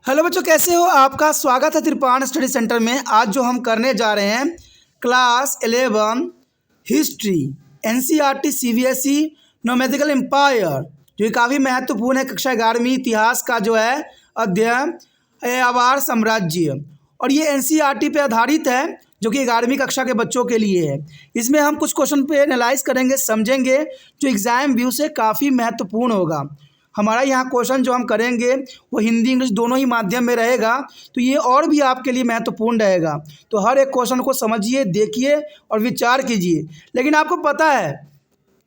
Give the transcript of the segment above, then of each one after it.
Hello बच्चों, कैसे हो? आपका स्वागत है त्रिपाण स्टडी सेंटर में। आज जो हम करने जा रहे हैं class 11 history NCERT CBSE nomadic empire, जो कि काफ़ी महत्वपूर्ण है। कक्षा 11वीं इतिहास का जो है अध्ययन अवार साम्राज्य, और ये एनसीईआरटी पे आधारित है, जो कि 11वीं कक्षा के बच्चों के लिए है। इसमें हम कुछ क्वेश्चन पे एनालाइज करेंगे, समझेंगे, जो एग्ज़ाम व्यू से काफ़ी महत्वपूर्ण होगा। हमारा यहाँ क्वेश्चन जो हम करेंगे वो हिंदी इंग्लिश दोनों ही माध्यम में रहेगा, तो ये और भी आपके लिए महत्वपूर्ण रहेगा। तो हर एक क्वेश्चन को समझिए, देखिए और विचार कीजिए। लेकिन आपको पता है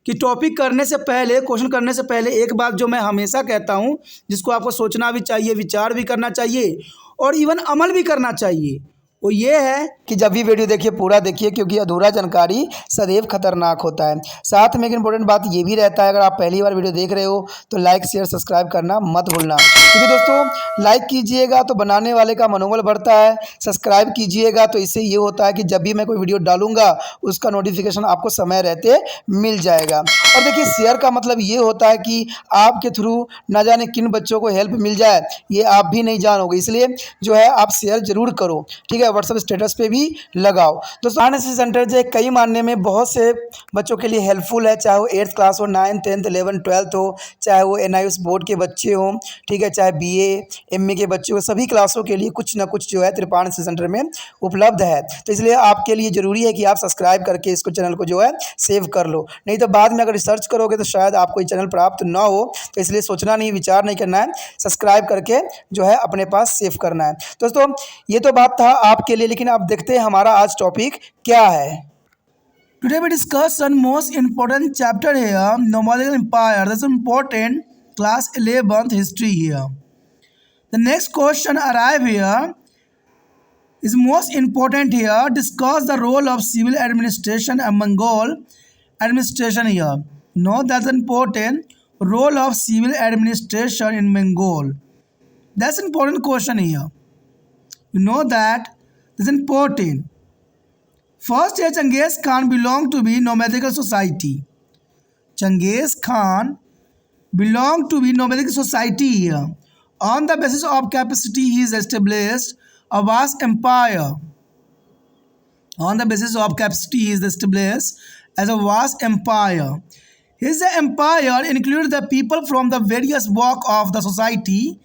कि टॉपिक करने से पहले, क्वेश्चन करने से पहले एक बात जो मैं हमेशा कहता हूँ, जिसको आपको सोचना भी चाहिए, विचार भी करना चाहिए और इवन अमल भी करना चाहिए, वो ये है कि जब भी वीडियो देखिए पूरा देखिए, क्योंकि अधूरा जानकारी सदैव खतरनाक होता है। साथ में एक इम्पोर्टेंट बात ये भी रहता है, अगर आप पहली बार वीडियो देख रहे हो तो लाइक शेयर सब्सक्राइब करना मत भूलना, क्योंकि दोस्तों लाइक कीजिएगा तो बनाने वाले का मनोबल बढ़ता है, सब्सक्राइब कीजिएगा तो इससे ये होता है कि जब भी मैं कोई वीडियो डालूंगा उसका नोटिफिकेशन आपको समय रहते मिल जाएगा। और देखिए, शेयर का मतलब ये होता है कि आपके थ्रू ना जाने किन बच्चों को हेल्प मिल जाए, ये आप भी नहीं जानोगे। इसलिए जो है आप शेयर जरूर करो, ठीक है। व्हाट्सएप स्टेटस पे भी लगाओ। दोस्तों एनएसएस सेंटर जो कई मानने में बहुत से बच्चों के लिए हेल्पफुल है, चाहे वो 8th क्लास हो, 9th 10th 11th 12th हो, चाहे वो एनआईएस बोर्ड के बच्चे हों, ठीक है, चाहे बीए एमए के बच्चे हो, सभी क्लासों के लिए कुछ ना कुछ जो है त्रिपाण एनएसएस सेंटर में उपलब्ध है। तो इसलिए आपके लिए ज़रूरी है कि आप सब्सक्राइब करके इसको चैनल को जो है सेव कर लो, नहीं तो बाद में अगर रिसर्च करोगे तो शायद आपको ये चैनल प्राप्त ना हो। तो इसलिए सोचना नहीं, विचार नहीं करना है, सब्सक्राइब करके जो है अपने पास सेव करना है। दोस्तों ये तो बात था आपके लिए, लेकिन आप देखते हैं हमारा आज टॉपिक क्या है। Today we discuss one most important chapter here, Nomadic Empire. That's important class 11th history here. The next question arrive here is most important here. Discuss the role of civil administration and Mongol administration here. No, that's important role of civil administration in Mongol. That's important question here. You know that this is important. First, Genghis Khan belonged to be nomadic society. Genghis Khan belonged to be nomadic society here. On the basis of capacity, he is established a vast empire. On the basis of capacity, he is established as a vast empire. His empire included the people from the various walks of the society,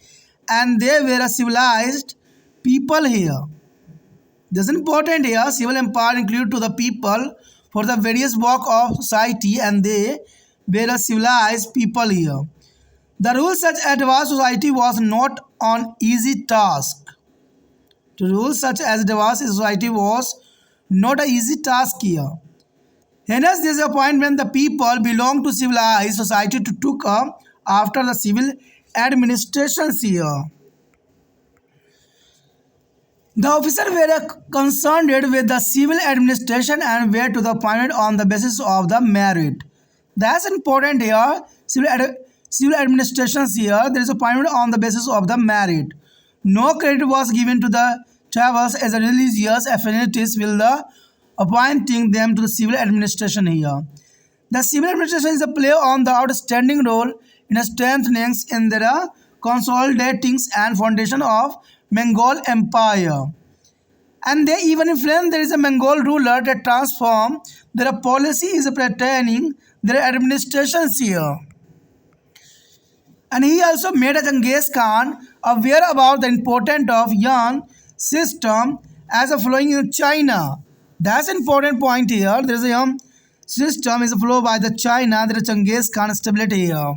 and they were a civilized people here. This is important here. Civil empire included to the people for the various walk of society, and they were a civilized people here. The rule such advanced society was not an easy task. To rule such as advanced society was not an easy task here. Hence, this is a point when the people belong to civilized society to took up after the civil administrations here. The officers were concerned with the civil administration and were to the appointed on the basis of the merit. That's important here. Civil administrations here, there is appointment on the basis of the merit. No credit was given to the tribals as a religious affinities will the appointing them to the civil administration here. The civil administration is a play on the outstanding role in strengthening in the consolidating and foundation of Mongol Empire. And they even influence there is a Mongol ruler that transform their policy is pertaining their administrations here. And he also made a Genghis Khan aware about the importance of yuan system as a flowing in China. That's an important point here. There is a yuan system is a flow by the China. There is Genghis Khan stability here.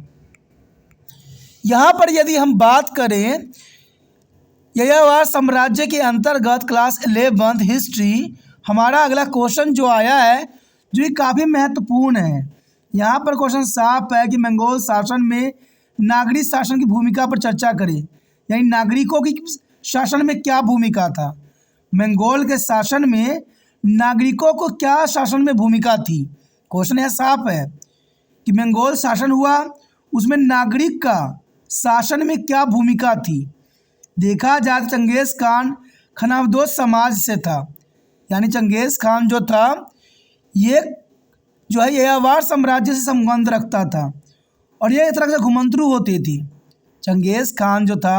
यहाँ पर यदि हम बात करें अवार साम्राज्य के अंतर्गत class 11th history, हमारा अगला क्वेश्चन जो आया है जो कि काफ़ी महत्वपूर्ण है। यहाँ पर क्वेश्चन साफ है कि मंगोल शासन में नागरिक शासन की भूमिका पर चर्चा करें, यानी नागरिकों की शासन में क्या भूमिका था। मंगोल के शासन में नागरिकों को क्या शासन में भूमिका थी। क्वेश्चन यह साफ है कि मंगोल शासन हुआ, उसमें नागरिक का शासन में क्या भूमिका थी। देखा जाए तो चंगेज़ खान खनाबदोश समाज से था, यानी चंगेज़ खान जो था ये जो है अवार साम्राज्य से संबंध रखता था और ये एक तरह से घुमंतरू होती थी। चंगेज़ खान जो था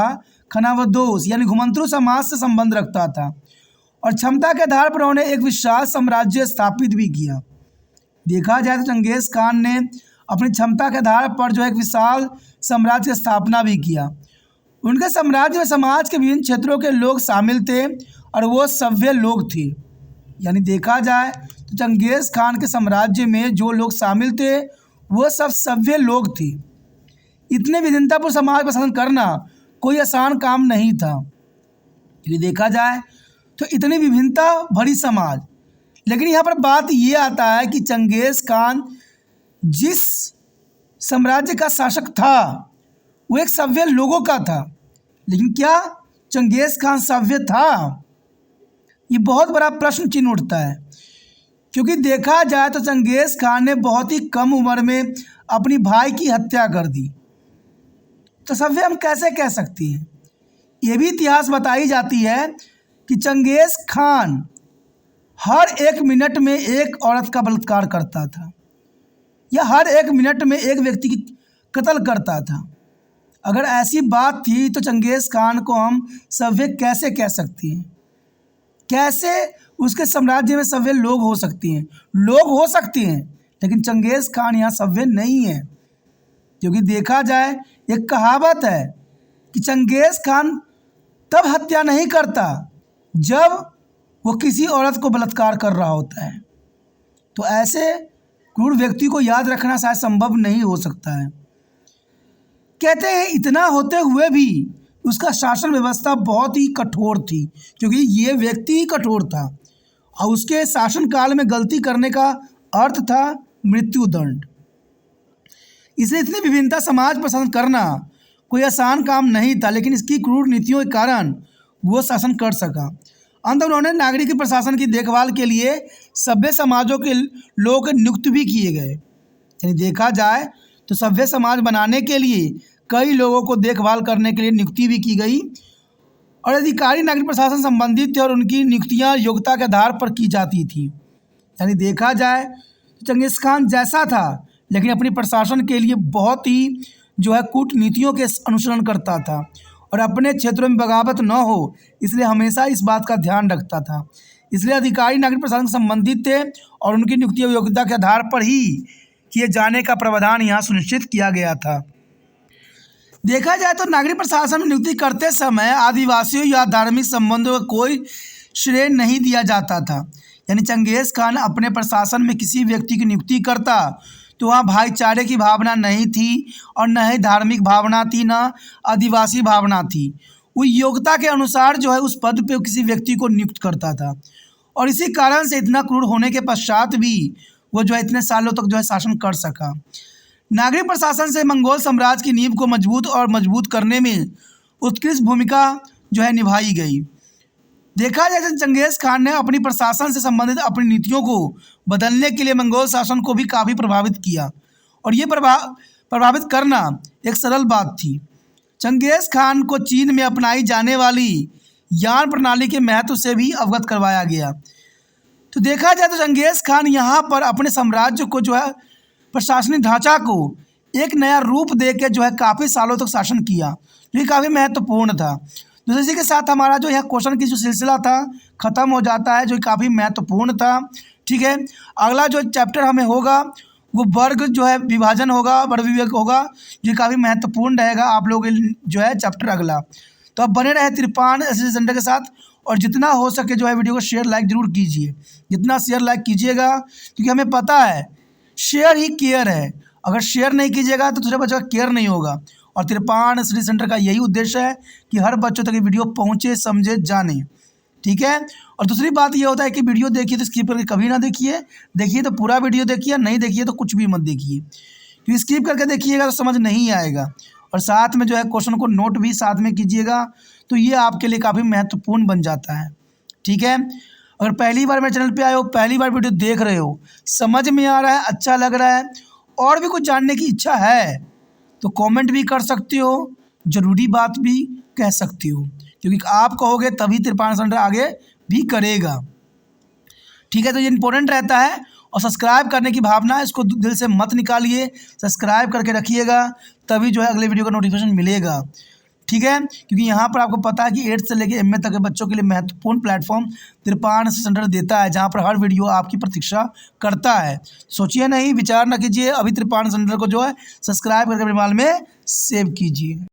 खनावदोस यानी घुमंतरू समाज से संबंध रखता था और क्षमता के आधार पर उन्होंने एक विशाल साम्राज्य स्थापित भी किया। देखा जाए तो चंगेज खान ने अपनी क्षमता के आधार पर जो है एक विशाल साम्राज्य की स्थापना भी किया। उनके साम्राज्य में समाज के विभिन्न क्षेत्रों के लोग शामिल थे और वो सभ्य लोग थे। यानी देखा जाए तो चंगेज खान के साम्राज्य में जो लोग शामिल थे वो सब सभ्य लोग थे। इतने विभिन्नतापूर्ण समाज का शासन करना कोई आसान काम नहीं था। यदि देखा जाए तो इतनी विभिन्नता भरी समाज, लेकिन यहाँ पर बात ये आता है कि चंगेज खान जिस साम्राज्य का शासक था वो एक सभ्य लोगों का था, लेकिन क्या चंगेज खान सभ्य था? ये बहुत बड़ा प्रश्न चिन्ह उठता है, क्योंकि देखा जाए तो चंगेज खान ने बहुत ही कम उम्र में अपनी भाई की हत्या कर दी। तो सभ्य हम कैसे कह सकते हैं? ये भी इतिहास बताई जाती है कि चंगेज खान हर एक मिनट में एक औरत का बलात्कार करता था या हर एक मिनट में एक व्यक्ति की कत्ल करता था। अगर ऐसी बात थी तो चंगेज खान को हम सभ्य कैसे कह सकते हैं? कैसे उसके साम्राज्य में सभ्य लोग हो सकते हैं? लोग हो सकते हैं, लेकिन चंगेज खान यहाँ सभ्य नहीं है। क्योंकि देखा जाए एक कहावत है कि चंगेज खान तब हत्या नहीं करता जब वो किसी औरत को बलात्कार कर रहा होता है। तो ऐसे क्रूर व्यक्ति को याद रखना शायद संभव नहीं हो सकता है। कहते हैं इतना होते हुए भी उसका शासन व्यवस्था बहुत ही कठोर थी, क्योंकि ये व्यक्ति ही कठोर था और उसके शासनकाल में गलती करने का अर्थ था मृत्युदंड। इसलिए इतनी विभिन्नता समाज पर शासन करना कोई आसान काम नहीं था, लेकिन इसकी क्रूर नीतियों के कारण वो शासन कर सका। अंत उन्होंने नागरिक प्रशासन की देखभाल के लिए सभ्य समाजों के लोग नियुक्त भी किए गए। यानी देखा जाए तो सभ्य समाज बनाने के लिए कई लोगों को देखभाल करने के लिए नियुक्ति भी की गई और अधिकारी नागरिक प्रशासन संबंधित थे और उनकी नियुक्तियां योग्यता के आधार पर की जाती थी। यानी देखा जाए तो चंगेज खान जैसा था, लेकिन अपनी प्रशासन के लिए बहुत ही जो है कूटनीतियों के अनुसरण करता था और अपने क्षेत्रों में बगावत न हो, इसलिए हमेशा इस बात का ध्यान रखता था। इसलिए अधिकारी नागरिक प्रशासन से संबंधित थे और उनकी नियुक्ति योग्यता के आधार पर ही किए जाने का प्रावधान यहाँ सुनिश्चित किया गया था। देखा जाए तो नागरिक प्रशासन में नियुक्ति करते समय आदिवासियों या धार्मिक संबंधों का कोई श्रेय नहीं दिया जाता था। यानी चंगेज खान अपने प्रशासन में किसी व्यक्ति की नियुक्ति करता तो वहाँ भाईचारे की भावना नहीं थी और न ही धार्मिक भावना थी, न आदिवासी भावना थी। वो योग्यता के अनुसार जो है उस पद पे किसी व्यक्ति को नियुक्त करता था और इसी कारण से इतना क्रूर होने के पश्चात भी वो जो है इतने सालों तक जो है शासन कर सका। नागरिक प्रशासन से मंगोल साम्राज्य की नींव को मजबूत करने में उत्कृष्ट भूमिका जो है निभाई गई। देखा जाए तो चंगेज खान ने अपनी प्रशासन से संबंधित अपनी नीतियों को बदलने के लिए मंगोल शासन को भी काफ़ी प्रभावित किया और ये प्रभावित करना एक सरल बात थी। चंगेज खान को चीन में अपनाई जाने वाली यान प्रणाली के महत्व से भी अवगत करवाया गया। तो देखा जाए तो चंगेज खान यहाँ पर अपने साम्राज्य को जो है प्रशासनिक ढांचा को एक नया रूप दे के जो है काफ़ी सालों तक शासन किया, जो काफ़ी महत्वपूर्ण था। तो इसी के साथ हमारा जो यह क्वेश्चन की जो सिलसिला था ख़त्म हो जाता है, जो काफ़ी महत्वपूर्ण था। ठीक है, अगला जो चैप्टर हमें होगा वो वर्ग जो है विभाजन होगा, वर्ग विभाग होगा, जो काफ़ी महत्वपूर्ण रहेगा आप लोग जो है चैप्टर अगला। तो आप बने रहे तिरपान एसएससी सेंटर के साथ और जितना हो सके जो है वीडियो को शेयर लाइक ज़रूर कीजिए। जितना शेयर लाइक कीजिएगा, क्योंकि हमें पता है शेयर ही केयर है। अगर शेयर नहीं कीजिएगा तो दूसरे बच्चों का केयर नहीं होगा और तिरपान स्टडी सेंटर का यही उद्देश्य है कि हर बच्चों तक ये वीडियो पहुँचे, समझे, जाने। ठीक है, और दूसरी बात ये होता है कि वीडियो देखिए तो स्किप करके कभी ना देखिए, देखिए तो पूरा वीडियो देखिए, नहीं देखिए तो कुछ भी मत देखिए, क्योंकि स्किप करके देखिएगा तो समझ नहीं आएगा। और साथ में जो है क्वेश्चन को नोट भी साथ में कीजिएगा, तो ये आपके लिए काफ़ी महत्वपूर्ण बन जाता है। ठीक है, अगर पहली बार मेरे चैनल पे आए हो, पहली बार वीडियो देख रहे हो, समझ में आ रहा है, अच्छा लग रहा है और भी कुछ जानने की इच्छा है तो कमेंट भी कर सकते हो, ज़रूरी बात भी कह सकते हो, क्योंकि आप कहोगे तभी तिरपान सेंटर आगे भी करेगा। ठीक है, तो ये इंपॉर्टेंट रहता है। और सब्सक्राइब करने की भावना इसको दिल से मत निकालिए, सब्सक्राइब करके रखिएगा, तभी जो है अगले वीडियो का नोटिफिकेशन मिलेगा। ठीक है, क्योंकि यहाँ पर आपको पता है कि 8th से लेकर MA तक के बच्चों के लिए महत्वपूर्ण प्लेटफॉर्म तिरपान सेंटर देता है, जहाँ पर हर वीडियो आपकी प्रतीक्षा करता है। सोचिए नहीं, विचार न कीजिए, अभी तिरपान सेंटर को जो है सब्सक्राइब करके अपने मोबाइल में सेव कीजिए।